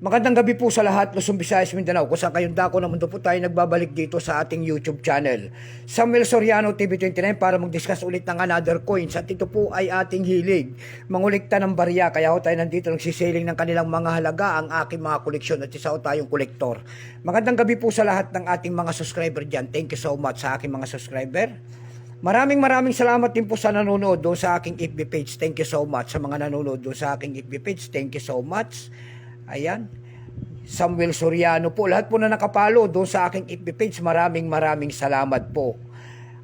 Magandang gabi po sa lahat, Luzon, Visayas, Mindanao. Kung saan kayong dako ng mundo po tayo nagbabalik dito sa ating YouTube channel. Samuel Soriano TV29 para mag-discuss ulit ng another coins. At ito po ay ating hilig, mangulikta ng barya. Kaya ho tayo nandito nagsisiling ng kanilang mga halaga, ang aking mga koleksyon at isa ho tayong kolektor. Magandang gabi po sa lahat ng ating mga subscriber dyan. Thank you so much sa aking mga subscriber. Maraming salamat din po sa nanonood doon sa aking FB page. Thank you so much sa mga nanonood doon sa aking FB page. Thank you so much. Ayan, Samuel Soriano po. Lahat po na nakapalo doon sa aking FB page, maraming salamat po.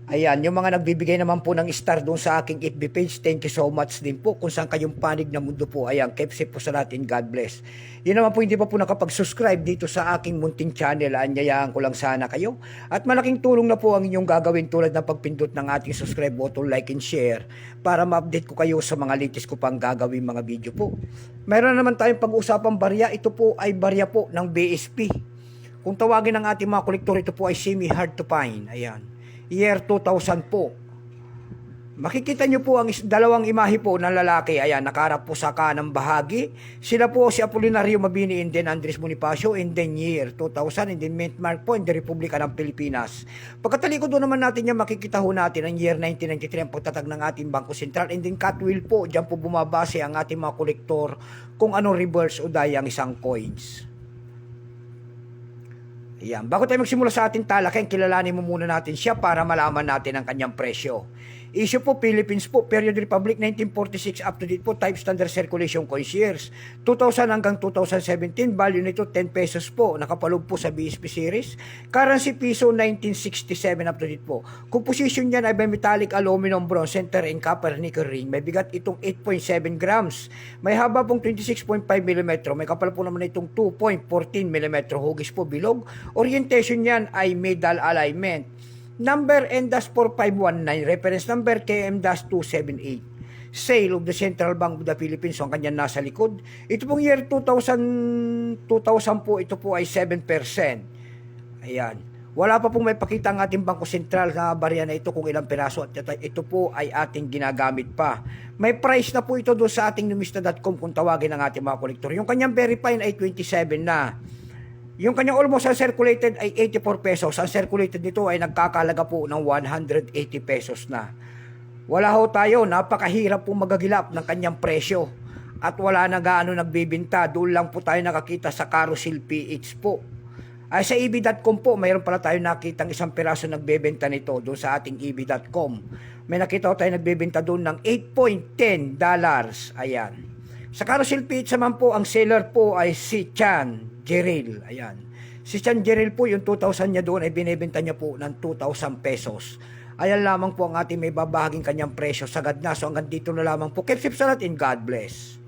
Ayan, yung mga nagbibigay naman po ng star doon sa aking FB page, thank you so much din po. Kung saan kayong panig na mundo po, ayan, keep safe po sa natin, God bless. Yun naman po, hindi pa po nakapag-subscribe dito sa aking munting channel, anyayaan ko lang sana kayo. At malaking tulong na po ang inyong gagawin tulad ng pagpindot ng ating subscribe button, like and share, para ma-update ko kayo sa mga latest ko pang gagawin mga video po. Meron naman tayong pag-usapang barya, ito po ay barya po ng BSP. Kung tawagin ng ating mga kolektor, ito po ay semi-hard to find, ayan. Year 2000 po. Makikita nyo po ang dalawang imahe po ng lalaki. Ayan, nakaharap po sa kanang bahagi. Sila po si Apolinario Mabini and then Andres Bonifacio and then year 2000 and then mint mark po in the Republika ng Pilipinas. Pagkatalikod doon naman natin yan, makikita ho natin ang year 1993 ang pagtatag ng ating Bangko Sentral and then Catwheel po. Diyan po bumabase ang ating mga kolektor kung anong reverse o die ang isang coins. Ayan. Bago tayo magsimula sa ating talakayan, kilalanin mo muna natin siya para malaman natin ang kanyang presyo. Issue po, Philippines po, Period Republic, 1946 up to date po, type standard circulation coins years. 2000 hanggang 2017, value nito 10 pesos po, nakapalog po sa BSP series. Currency piso, 1967 up to date po. Composition niyan ay by metallic aluminum bronze, center and copper nickel ring. May bigat itong 8.7 grams. May haba pong 26.5 mm. May kapal po naman itong 2.14 mm. Hugis po bilog. Orientation niyan ay middle alignment. Number N-4519, reference number KM-278. Sale of the Central Bank of the Philippines, so ang kanya nasa likod. Ito pong year 2000 po, ito po ay 7%. Ayan. Wala pa pong may pakita ang ating Bangko Sentral na barya na ito kung ilang piraso at ito po ay ating ginagamit pa. May price na po ito doon sa ating numista.com kung tawagin ng ating mga kolektor. Yung kanyang very fine ay 27 na. Yung kanyang almost uncirculated ay 84 pesos. Ang circulated nito ay nagkakalaga po ng 180 pesos na. Wala ho tayo, napakahirap po magagilap ng kanyang presyo. At wala na gaano nagbibinta. Doon lang po tayo nakakita sa Carousel PH po. Ay sa eb.com po, mayroon pala tayo nakitang isang piraso nagbebenta nito doon sa ating eb.com. May nakita ko tayo nagbebenta doon ng $8.10. Ayan. Sa Carousel PH naman po, ang seller po ay si Chan Jeril. Ayan. Si Chan Jeril po, yung 2,000 niya doon ay binibenta niya po ng 2,000 pesos. Ayan lamang po ang ating may babahaging kanyang presyo. Sagad na. So hanggang dito na lamang po. Keep safe sa lahat and God bless.